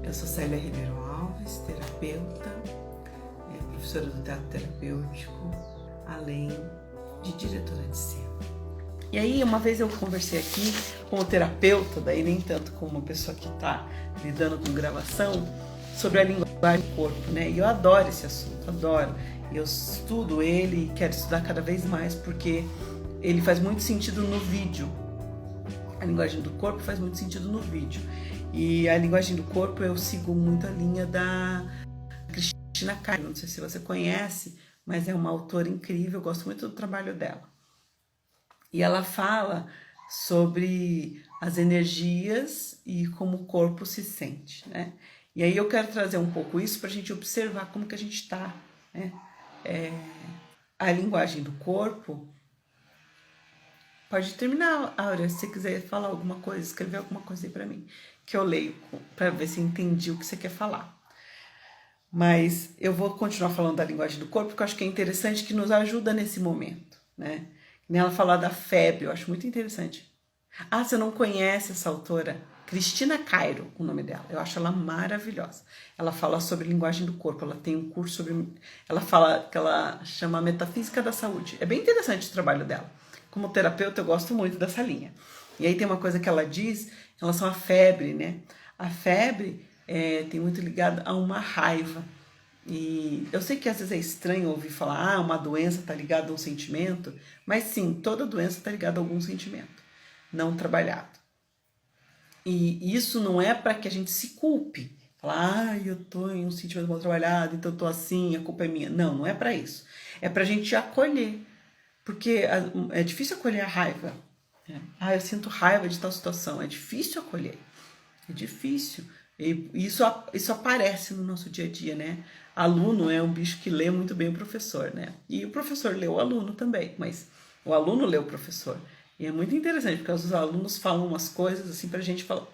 Eu sou Célia Ribeiro Alves, terapeuta, professora do teatro terapêutico, além de diretora de cena. E aí, uma vez eu conversei aqui com o terapeuta, daí nem tanto com uma pessoa que está lidando com gravação, sobre a linguagem do corpo, né? E eu adoro esse assunto, adoro. Eu estudo ele e quero estudar cada vez mais porque ele faz muito sentido no vídeo. A linguagem do corpo faz muito sentido no vídeo. E a linguagem do corpo eu sigo muito a linha da Cristina Cairo, não sei se você conhece, mas é uma autora incrível, eu gosto muito do trabalho dela. E ela fala sobre as energias e como o corpo se sente, né? E aí eu quero trazer um pouco isso para a gente observar como que a gente está, né? A linguagem do corpo. Pode terminar, Áurea, se você quiser falar alguma coisa, escrever alguma coisa aí para mim, que eu leio para ver se entendi o que você quer falar. Mas eu vou continuar falando da linguagem do corpo, porque eu acho que é interessante, que nos ajuda nesse momento, né? Ela fala da febre, eu acho muito interessante. Ah, você não conhece essa autora? Cristina Cairo, o nome dela. Eu acho ela maravilhosa. Ela fala sobre linguagem do corpo, ela tem um curso sobre... Ela fala que ela chama Metafísica da Saúde. É bem interessante o trabalho dela. Como terapeuta, eu gosto muito dessa linha. E aí tem uma coisa que ela diz em relação à febre, né? A febre tem muito ligada a uma raiva. E eu sei que às vezes é estranho ouvir falar, uma doença está ligada a um sentimento, mas sim, toda doença está ligada a algum sentimento não trabalhado. E isso não é para que a gente se culpe. Falar, eu tô em um sentimento mal trabalhado, então eu tô assim, a culpa é minha. Não, não é para isso. É para a gente acolher. Porque é difícil acolher a raiva. Eu sinto raiva de tal situação. É difícil acolher. É difícil. E isso aparece no nosso dia a dia, né? Aluno é um bicho que lê muito bem o professor, né? E o professor lê o aluno também, mas o aluno lê o professor. E é muito interessante, porque os alunos falam umas coisas assim pra gente falar,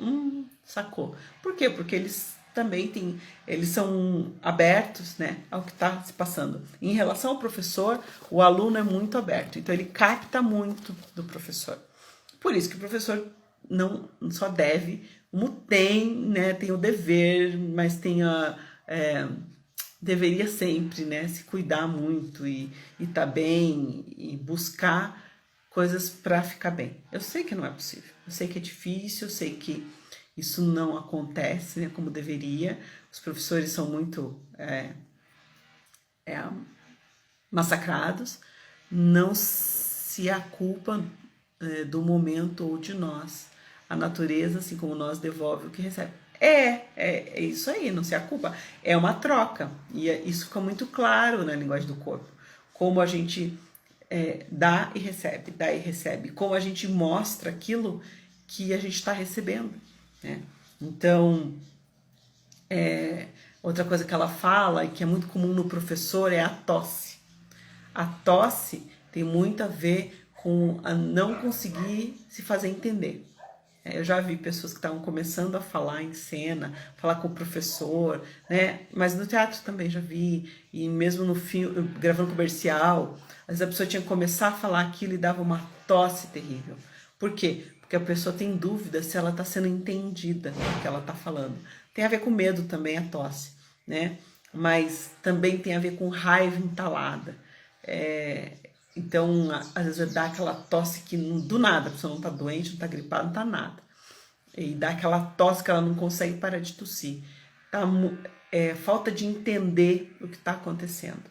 sacou. Por quê? Porque eles também eles são abertos, né, ao que está se passando. Em relação ao professor, o aluno é muito aberto, então ele capta muito do professor. Por isso que o professor não só deve, como tem, né, tem o dever, mas deveria sempre, né, se cuidar muito e tá bem e buscar coisas para ficar bem. Eu sei que não é possível, eu sei que é difícil, eu sei que isso não acontece, né, como deveria. Os professores são muito massacrados. Não se a culpa do momento ou de nós. A natureza, assim como nós, devolve o que recebe. É isso aí, não se a culpa. É uma troca. E isso fica muito claro na linguagem do corpo. Como a gente dá e recebe. Como a gente mostra aquilo que a gente está recebendo, né? Então, outra coisa que ela fala, e que é muito comum no professor, é a tosse. A tosse tem muito a ver com a não conseguir se fazer entender. Eu já vi pessoas que estavam começando a falar em cena, falar com o professor, né? Mas no teatro também já vi, e mesmo no filme, gravando comercial, às vezes a pessoa tinha que começar a falar aquilo e dava uma tosse terrível. Por quê? Porque a pessoa tem dúvida se ela está sendo entendida no que ela está falando. Tem a ver com medo também a tosse, né? Mas também tem a ver com raiva entalada. Então, às vezes dá aquela tosse que do nada, a pessoa não tá doente, não tá gripada, não tá nada. E dá aquela tosse que ela não consegue parar de tossir. É falta de entender o que está acontecendo.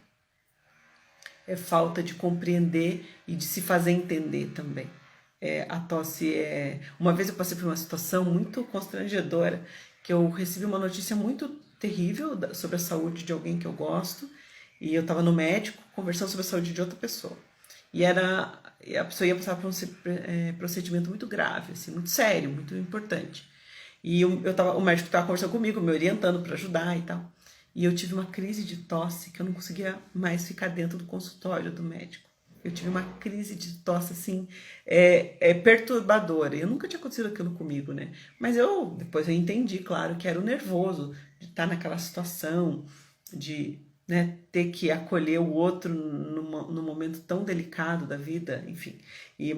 É falta de compreender e de se fazer entender também. A tosse é... Uma vez eu passei por uma situação muito constrangedora, que eu recebi uma notícia muito terrível sobre a saúde de alguém que eu gosto, e eu estava no médico conversando sobre a saúde de outra pessoa. E a pessoa ia passar por um procedimento muito grave, assim, muito sério, muito importante. E o médico estava conversando comigo, me orientando para ajudar e tal. E eu tive uma crise de tosse que eu não conseguia mais ficar dentro do consultório do médico. Eu tive uma crise de tosse, assim, perturbadora. Eu nunca tinha acontecido aquilo comigo, né? Mas depois eu entendi, claro, que era o nervoso de estar naquela situação, de, né, ter que acolher o outro num momento tão delicado da vida, enfim.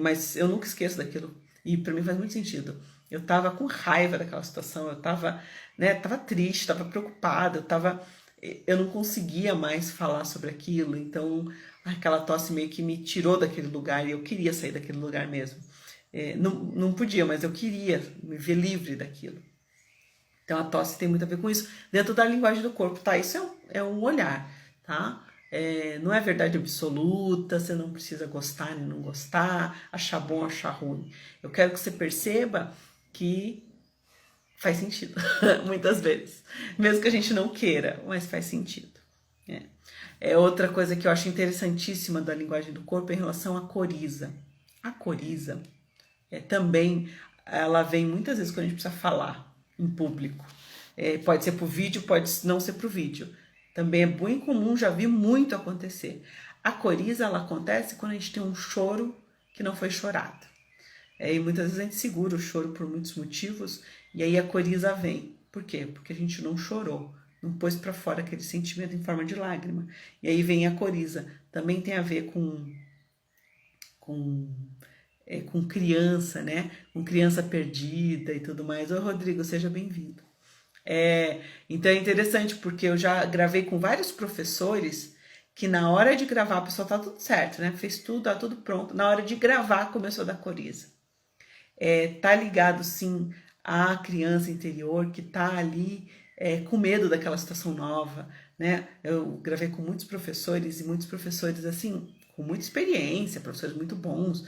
Mas eu nunca esqueço daquilo. E para mim faz muito sentido. Eu estava com raiva daquela situação, eu estava, né, tava triste, estava preocupada, eu não conseguia mais falar sobre aquilo, então aquela tosse meio que me tirou daquele lugar e eu queria sair daquele lugar mesmo. Não podia, mas eu queria me ver livre daquilo. Então a tosse tem muito a ver com isso, dentro da linguagem do corpo, tá? Isso é um olhar, tá? Não é verdade absoluta, você não precisa gostar nem não gostar, achar bom, achar ruim. Eu quero que você perceba que faz sentido, muitas vezes. Mesmo que a gente não queira, mas faz sentido. Outra coisa que eu acho interessantíssima da linguagem do corpo é em relação à coriza. A coriza também, ela vem muitas vezes quando a gente precisa falar em público. Pode ser pro vídeo, pode não ser pro vídeo. Também é bem comum, já vi muito acontecer. A coriza, ela acontece quando a gente tem um choro que não foi chorado. E muitas vezes a gente segura o choro por muitos motivos, e aí a coriza vem. Por quê? Porque a gente não chorou, não pôs para fora aquele sentimento em forma de lágrima. E aí vem a coriza. Também tem a ver com criança, né? Com criança perdida e tudo mais. Oi, Rodrigo, seja bem-vindo. Então é interessante, porque eu já gravei com vários professores que na hora de gravar, a pessoa tá tudo certo, né? Fez tudo, tá tudo pronto. Na hora de gravar, começou a dar coriza. Tá ligado, sim, à criança interior que tá ali com medo daquela situação nova, né? Eu gravei com muitos professores e muitos professores, assim, com muita experiência, professores muito bons,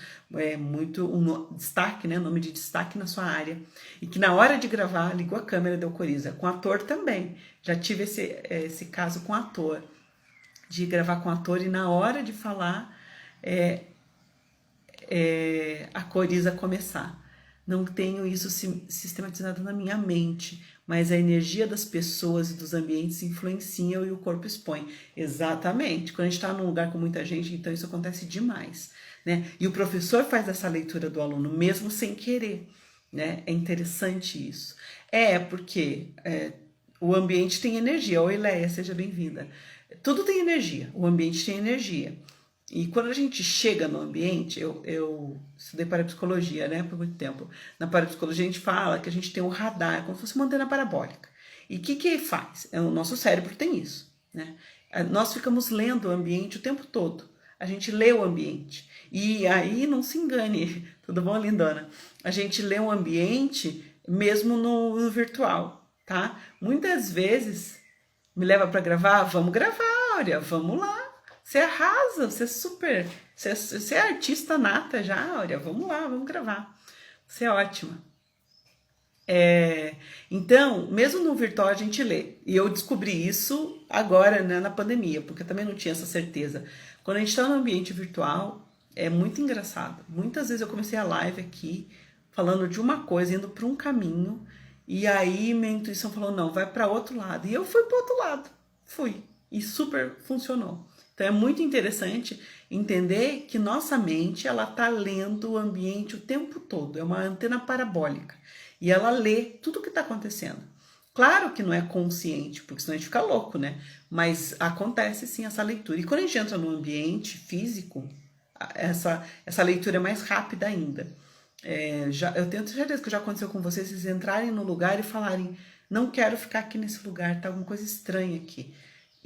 destaque, né? Nome de destaque na sua área. E que na hora de gravar, ligou a câmera e deu coriza. Com ator também. Já tive esse caso com ator, de gravar com ator e na hora de falar, a coriza começar. Não tenho isso sistematizado na minha mente, mas a energia das pessoas e dos ambientes influenciam e o corpo expõe. Exatamente. Quando a gente está num lugar com muita gente, então isso acontece demais, né? E o professor faz essa leitura do aluno, mesmo sem querer, né? É interessante isso. Porque o ambiente tem energia. Oi, Leia, seja bem-vinda. Tudo tem energia, o ambiente tem energia. E quando a gente chega no ambiente, eu estudei parapsicologia, né, por muito tempo. Na parapsicologia a gente fala que a gente tem um radar, como se fosse uma antena parabólica. E o que faz? O nosso cérebro tem isso, né? Nós ficamos lendo o ambiente o tempo todo. A gente lê o ambiente. E aí não se engane, tudo bom, lindona? A gente lê o ambiente mesmo no virtual, tá? Muitas vezes me leva para gravar, vamos gravar, olha, vamos lá. Você arrasa, você é super. Você é artista nata já, olha, vamos lá, vamos gravar. Você é ótima. Então, mesmo no virtual a gente lê. E eu descobri isso agora, né, na pandemia, porque eu também não tinha essa certeza. Quando a gente está no ambiente virtual, é muito engraçado. Muitas vezes eu comecei a live aqui, falando de uma coisa, indo para um caminho, e aí minha intuição falou, não, vai para outro lado. E eu fui para outro lado. Fui. E super funcionou. Então é muito interessante entender que nossa mente, ela tá lendo o ambiente o tempo todo, é uma antena parabólica e ela lê tudo o que está acontecendo. Claro que não é consciente, porque senão a gente fica louco, né? Mas acontece sim essa leitura. E quando a gente entra no ambiente físico, essa leitura é mais rápida ainda. Eu tenho certeza que já aconteceu com vocês entrarem no lugar e falarem, não quero ficar aqui nesse lugar, tá alguma coisa estranha aqui.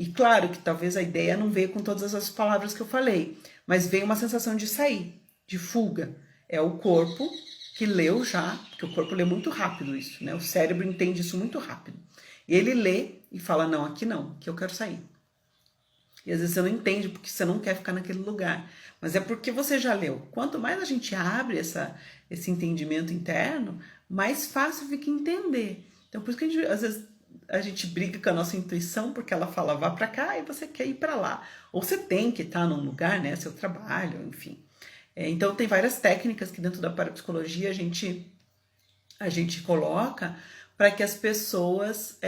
E claro que talvez a ideia não veio com todas as palavras que eu falei, mas veio uma sensação de sair, de fuga. É o corpo que leu já, porque o corpo lê muito rápido isso, né? O cérebro entende isso muito rápido. E ele lê e fala, não, aqui eu quero sair. E às vezes você não entende porque você não quer ficar naquele lugar, mas é porque você já leu. Quanto mais a gente abre esse entendimento interno, mais fácil fica entender. Então por isso que às vezes a gente briga com a nossa intuição porque ela fala vá para cá e você quer ir para lá. Ou você tem que estar num lugar, né, seu trabalho, enfim. Então tem várias técnicas que dentro da parapsicologia a gente coloca para que as pessoas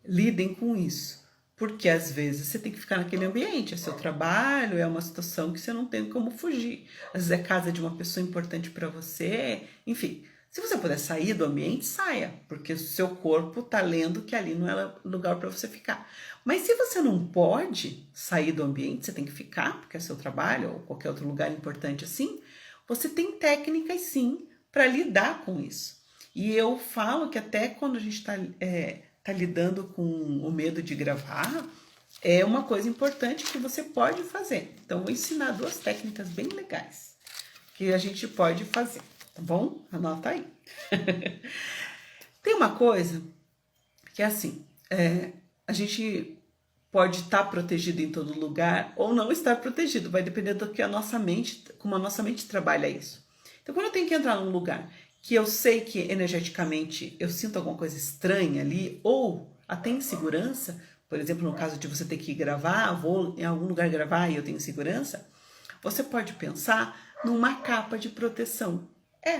lidem com isso. Porque às vezes você tem que ficar naquele ambiente, é seu trabalho, é uma situação que você não tem como fugir. Às vezes é casa de uma pessoa importante para você, enfim. Se você puder sair do ambiente, saia, porque o seu corpo está lendo que ali não é lugar para você ficar. Mas se você não pode sair do ambiente, você tem que ficar, porque é seu trabalho ou qualquer outro lugar importante assim, você tem técnicas sim para lidar com isso. E eu falo que até quando a gente tá lidando com o medo de gravar, é uma coisa importante que você pode fazer. Então, vou ensinar 2 técnicas bem legais que a gente pode fazer, tá bom? Anota aí. Tem uma coisa que é assim, a gente pode estar protegido em todo lugar ou não estar protegido, vai depender do que a nossa mente, como a nossa mente trabalha isso. Então, quando eu tenho que entrar num lugar que eu sei que energeticamente eu sinto alguma coisa estranha ali, ou até insegurança, por exemplo, no caso de você ter que gravar, vou em algum lugar gravar e eu tenho insegurança, você pode pensar numa capa de proteção.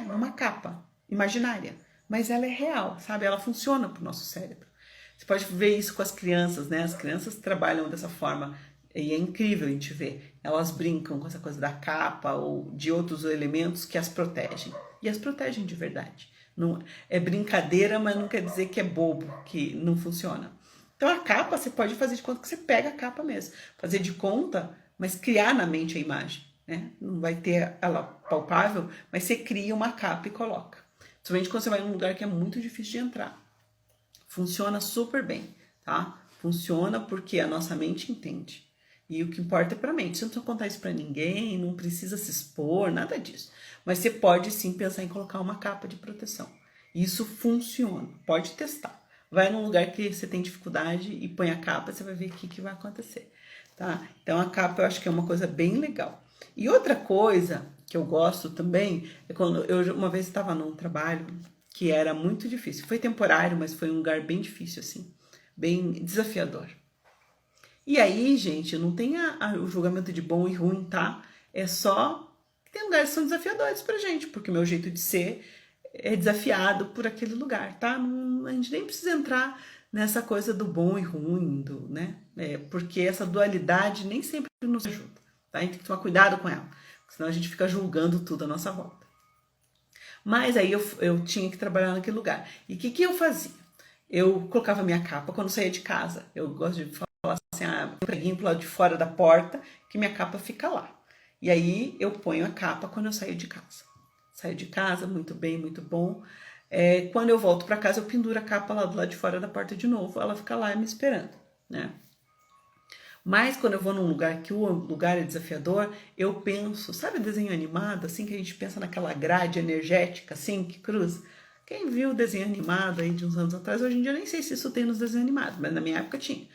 Numa capa imaginária, mas ela é real, sabe? Ela funciona para o nosso cérebro. Você pode ver isso com as crianças, né? As crianças trabalham dessa forma e é incrível a gente ver. Elas brincam com essa coisa da capa ou de outros elementos que as protegem. E as protegem de verdade. Não, é brincadeira, mas não quer dizer que é bobo, que não funciona. Então a capa você pode fazer de conta que você pega a capa mesmo. Fazer de conta, mas criar na mente a imagem. Né? Não vai ter ela palpável, mas você cria uma capa e coloca. Principalmente quando você vai num lugar que é muito difícil de entrar. Funciona super bem, tá? Funciona porque a nossa mente entende. E o que importa é para a mente. Você não precisa contar isso para ninguém, não precisa se expor, nada disso. Mas você pode sim pensar em colocar uma capa de proteção. Isso funciona, pode testar. Vai num lugar que você tem dificuldade e põe a capa, você vai ver o que vai acontecer, tá? Então a capa eu acho que é uma coisa bem legal. E outra coisa que eu gosto também é quando eu uma vez estava num trabalho que era muito difícil. Foi temporário, mas foi um lugar bem difícil, assim, bem desafiador. E aí, gente, não tem o julgamento de bom e ruim, tá? É só que tem lugares que são desafiadores pra gente, porque o meu jeito de ser é desafiado por aquele lugar, tá? Não, a gente nem precisa entrar nessa coisa do bom e ruim, né? Porque essa dualidade nem sempre nos ajuda, tá? A gente tem que tomar cuidado com ela, senão a gente fica julgando tudo à nossa volta. Mas aí eu tinha que trabalhar naquele lugar. E o que eu fazia? Eu colocava minha capa quando saía de casa. Eu gosto de falar assim, um preguinho pro lado de fora da porta, que minha capa fica lá. E aí eu ponho a capa quando eu saio de casa. Saio de casa, muito bem, muito bom. Quando eu volto para casa, eu penduro a capa lá do lado de fora da porta de novo. Ela fica lá me esperando, né? Mas quando eu vou num lugar que o lugar é desafiador, eu penso, sabe desenho animado, assim, que a gente pensa naquela grade energética, assim, que cruza? Quem viu o desenho animado aí de uns anos atrás, hoje em dia eu nem sei se isso tem nos desenhos animados, mas na minha época tinha.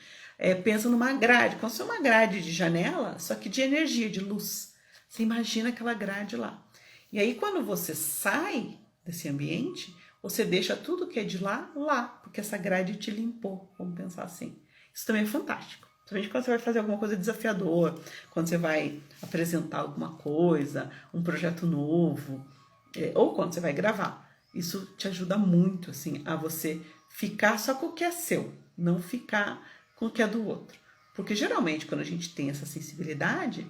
Pensa numa grade, como se fosse uma grade de janela, só que de energia, de luz. Você imagina aquela grade lá. E aí quando você sai desse ambiente, você deixa tudo que é de lá, lá, porque essa grade te limpou, vamos pensar assim. Isso também é fantástico. Principalmente quando você vai fazer alguma coisa desafiadora, quando você vai apresentar alguma coisa, um projeto novo, ou quando você vai gravar. Isso te ajuda muito, assim, a você ficar só com o que é seu, não ficar com o que é do outro. Porque geralmente, quando a gente tem essa sensibilidade,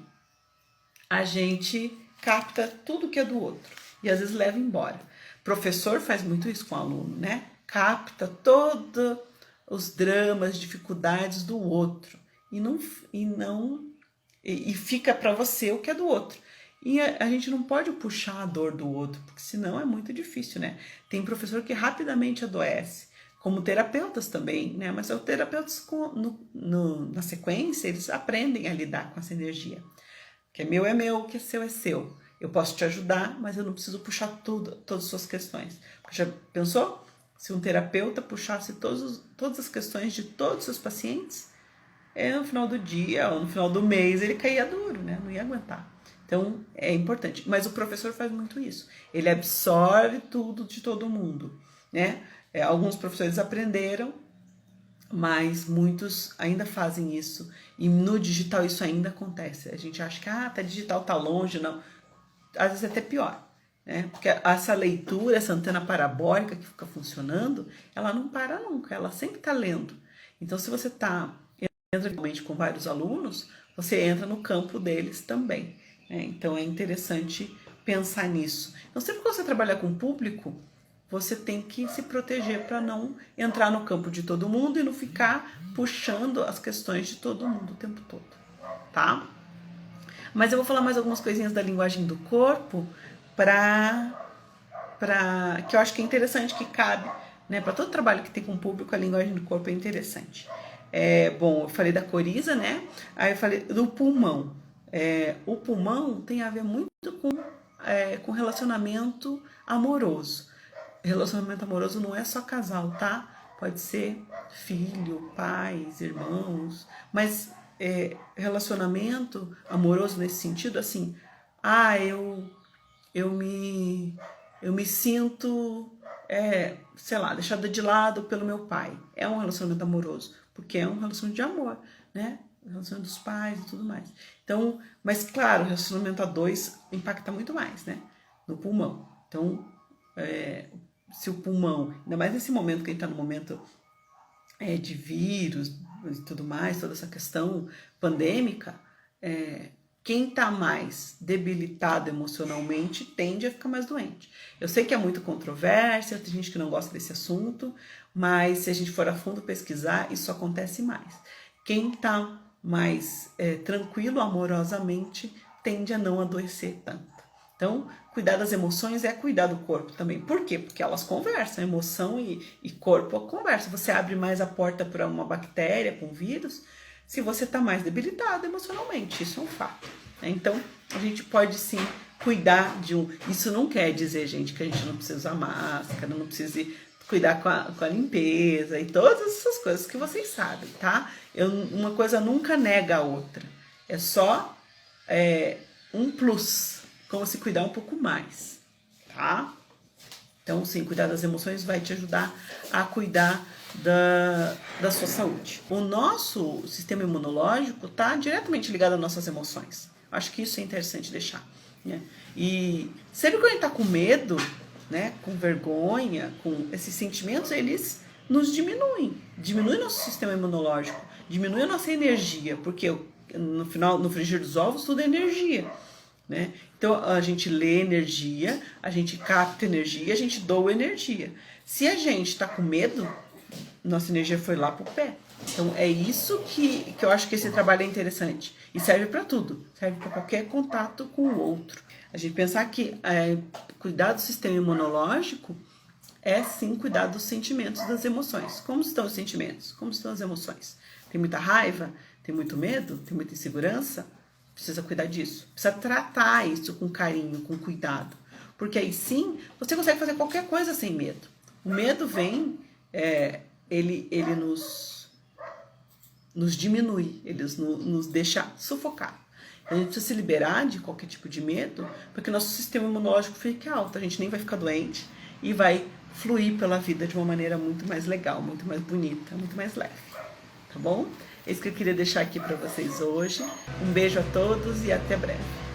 a gente capta tudo que é do outro e às vezes leva embora. O professor faz muito isso com o aluno, né? Capta todos os dramas, dificuldades do outro e fica para você o que é do outro. E a gente não pode puxar a dor do outro, porque senão é muito difícil, né? Tem professor que rapidamente adoece, como terapeutas também, né? Mas os terapeutas na sequência, eles aprendem a lidar com essa energia. O que é meu, o que é seu é seu. Eu posso te ajudar, mas eu não preciso puxar todas as suas questões. Porque já pensou? Se um terapeuta puxasse todas as questões de todos os seus pacientes, no final do dia ou no final do mês ele caía duro, né? Não ia aguentar. Então é importante. Mas o professor faz muito isso. Ele absorve tudo de todo mundo, né? Alguns professores aprenderam, mas muitos ainda fazem isso. E no digital isso ainda acontece. A gente acha que tá digital, tá longe, não. Às vezes é até pior, né? Porque essa leitura, essa antena parabólica que fica funcionando, ela não para nunca, ela sempre está lendo. Então, se você entra realmente com vários alunos, você entra no campo deles também, né? Então, é interessante pensar nisso. Então, sempre que você trabalhar com público, você tem que se proteger para não entrar no campo de todo mundo e não ficar puxando as questões de todo mundo o tempo todo, tá? Mas eu vou falar mais algumas coisinhas da linguagem do corpo para que eu acho que é interessante, que cabe, né? Para todo trabalho que tem com o público, a linguagem do corpo é interessante. Bom, eu falei da coriza, né? Aí eu falei do pulmão. O pulmão tem a ver muito com relacionamento amoroso. Relacionamento amoroso não é só casal, tá? Pode ser filho, pais, irmãos, mas relacionamento amoroso nesse sentido, assim, eu me sinto, sei lá, deixada de lado pelo meu pai. É um relacionamento amoroso, porque é um relacionamento de amor, né? Relacionamento dos pais e tudo mais. Então, mas claro, o relacionamento a dois impacta muito mais, né? No pulmão. Então, se o pulmão, ainda mais nesse momento que a gente está no momento de vírus e tudo mais, toda essa questão pandêmica, quem está mais debilitado emocionalmente tende a ficar mais doente. Eu sei que é muito controvérsia, tem gente que não gosta desse assunto, mas se a gente for a fundo pesquisar, isso acontece mais. Quem está mais tranquilo amorosamente tende a não adoecer tanto. Então, cuidar das emoções é cuidar do corpo também. Por quê? Porque elas conversam, emoção e corpo conversam. Você abre mais a porta para uma bactéria, para um vírus, se você está mais debilitado emocionalmente. Isso é um fato. Então, a gente pode sim cuidar de um... Isso não quer dizer, gente, que a gente não precisa usar máscara, não precisa cuidar com a limpeza e todas essas coisas que vocês sabem, tá? Uma coisa nunca nega a outra. É só um plus, como se cuidar um pouco mais, tá? Então, sim, cuidar das emoções vai te ajudar a cuidar da sua saúde. O nosso sistema imunológico está diretamente ligado às nossas emoções. Acho que isso é interessante deixar, né? E sempre que a gente está com medo, né, com vergonha, com esses sentimentos, eles nos diminuem nosso sistema imunológico, diminui a nossa energia, porque no frigir dos ovos tudo é energia, né? Então a gente lê energia, a gente capta energia, a gente doa energia. Se a gente está com medo, nossa energia foi lá pro pé. Então é isso que eu acho que esse trabalho é interessante. E serve para tudo, serve para qualquer contato com o outro. A gente pensar que cuidar do sistema imunológico é sim cuidar dos sentimentos, das emoções. Como estão os sentimentos? Como estão as emoções? Tem muita raiva? Tem muito medo? Tem muita insegurança? Precisa cuidar disso. Precisa tratar isso com carinho, com cuidado. Porque aí sim, você consegue fazer qualquer coisa sem medo. O medo vem, ele nos diminui, ele nos deixa sufocar. A gente precisa se liberar de qualquer tipo de medo, para que nosso sistema imunológico fique alto. A gente nem vai ficar doente e vai fluir pela vida de uma maneira muito mais legal, muito mais bonita, muito mais leve. Tá bom? É isso que eu queria deixar aqui para vocês hoje. Um beijo a todos e até breve.